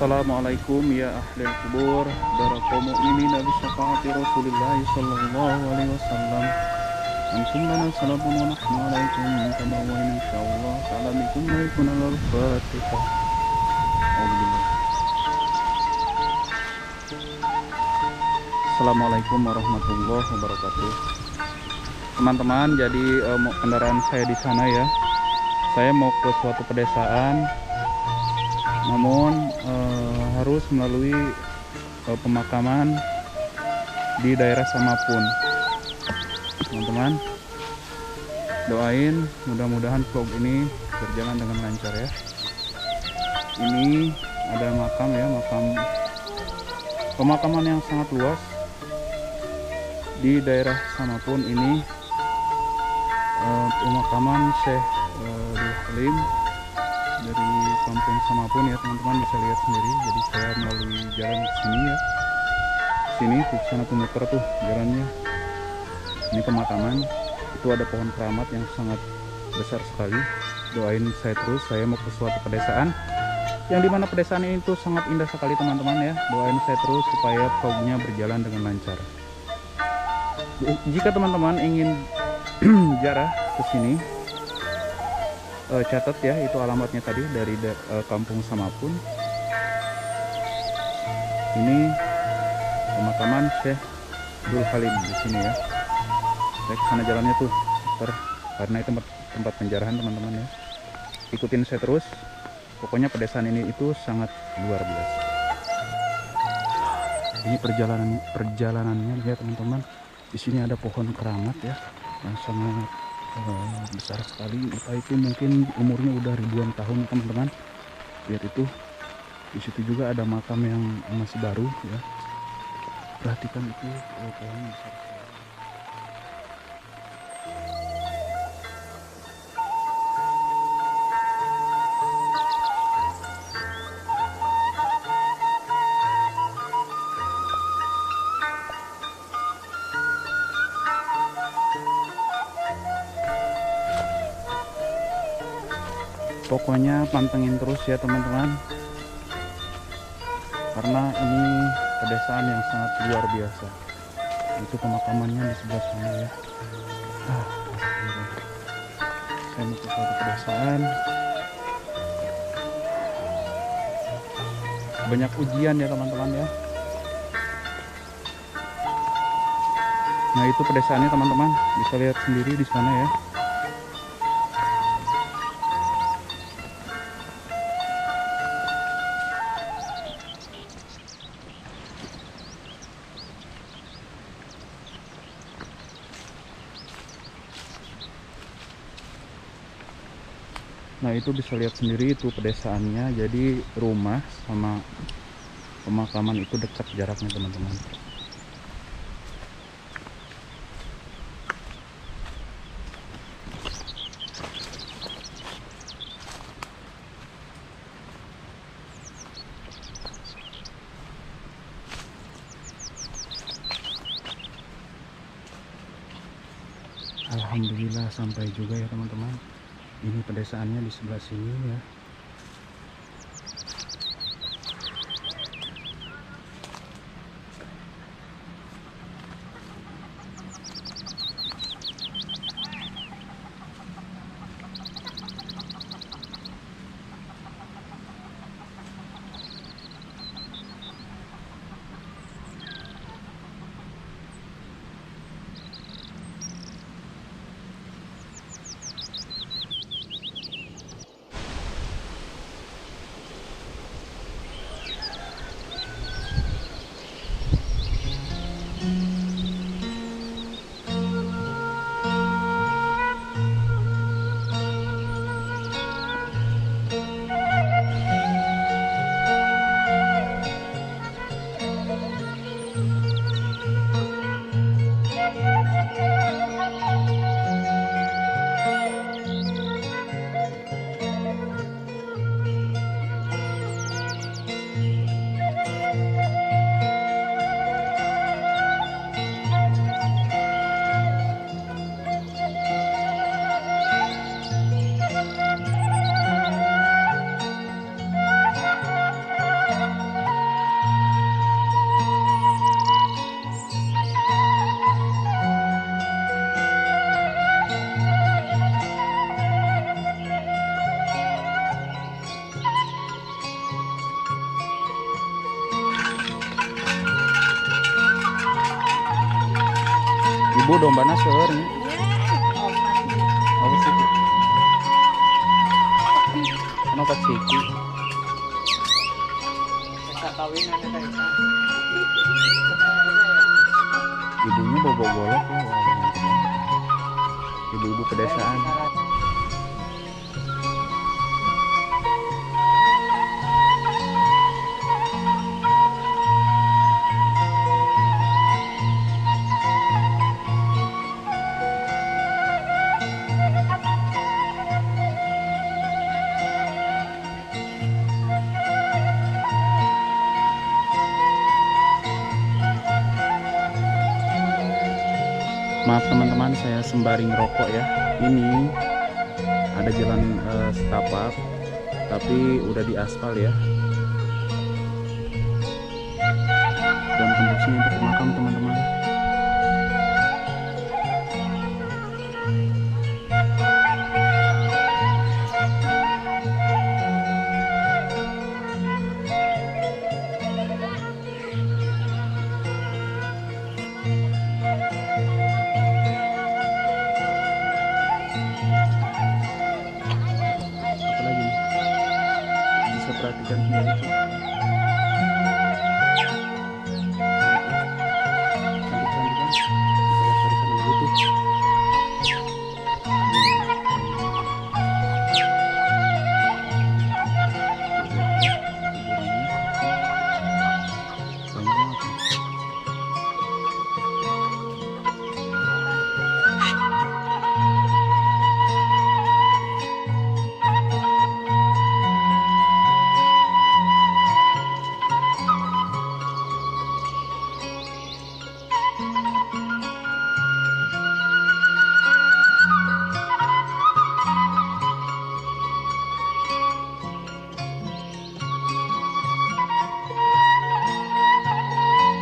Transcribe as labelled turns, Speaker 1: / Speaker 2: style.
Speaker 1: Assalamualaikum ya ahli kubur, daraqom mu'minin bi syafaati Rasulillah sallallahu alaihi wasallam. Antum lana salamun wa nahnu alaikum tabawwa'in insyaallah. Assalamualaikum warahmatullahi wabarakatuh. Assalamualaikum warahmatullahi wabarakatuh. Teman-teman, jadi kendaraan saya di sana ya. Saya mau ke suatu pedesaan, namun harus melalui pemakaman di daerah Samapun. Teman-teman, doain mudah-mudahan vlog ini berjalan dengan lancar ya. Ini ada makam ya, pemakaman yang sangat luas di daerah Samapun ini. Pemakaman Syekh Abdul Halim dari kampung Samapun ya, teman-teman bisa lihat sendiri. Jadi saya melalui jalan ke sini ya, sini tuh sana tuh muter tuh jalannya. Ini pemakaman, itu ada pohon keramat yang sangat besar sekali. Doain saya terus, saya mau ke suatu pedesaan yang dimana pedesaan ini tuh sangat indah sekali teman-teman ya. Doain saya terus supaya vlognya berjalan dengan lancar. Jika teman-teman ingin ziarah ke sini, catat ya, itu alamatnya tadi dari kampung Samapun. Ini pemakaman Syekh Abdul Halim di sini ya. Saya ke sana jalannya tuh, karena itu tempat penjarahan teman-teman ya. Ikutin saya terus. Pokoknya pedesaan ini itu sangat luar biasa. Ini perjalanannya ya teman-teman. Di sini ada pohon keramat ya, yang sangat besar sekali. Entah itu mungkin umurnya udah ribuan tahun teman-teman. Lihat itu, di situ juga ada makam yang masih baru ya. Perhatikan itu pohon besar sekali. Pokoknya pantengin terus ya teman-teman, karena ini pedesaan yang sangat luar biasa. Itu pemakamannya di sebelah sana ya. Saya mau ke suatu pedesaan, banyak ujian ya teman-teman ya. Nah itu pedesaannya teman-teman, bisa lihat sendiri di sana ya. Nah itu bisa lihat sendiri itu pedesaannya. Jadi rumah sama pemakaman itu dekat jaraknya teman-teman. Alhamdulillah sampai juga ya teman-teman. Ini pedesaannya di sebelah sini ya. Bu dombana seurnya. Apa sih? Kenapa ciki? Ibunya bobo golok ya, wah, teman-teman. Ibu-ibu pedesaan. Maaf teman-teman, saya sembari ngerokok ya. Ini ada jalan setapak, tapi udah diaspal ya. Dan tembusnya untuk makam teman-teman. Apalagi nih? Bisa perhatikan sendiri.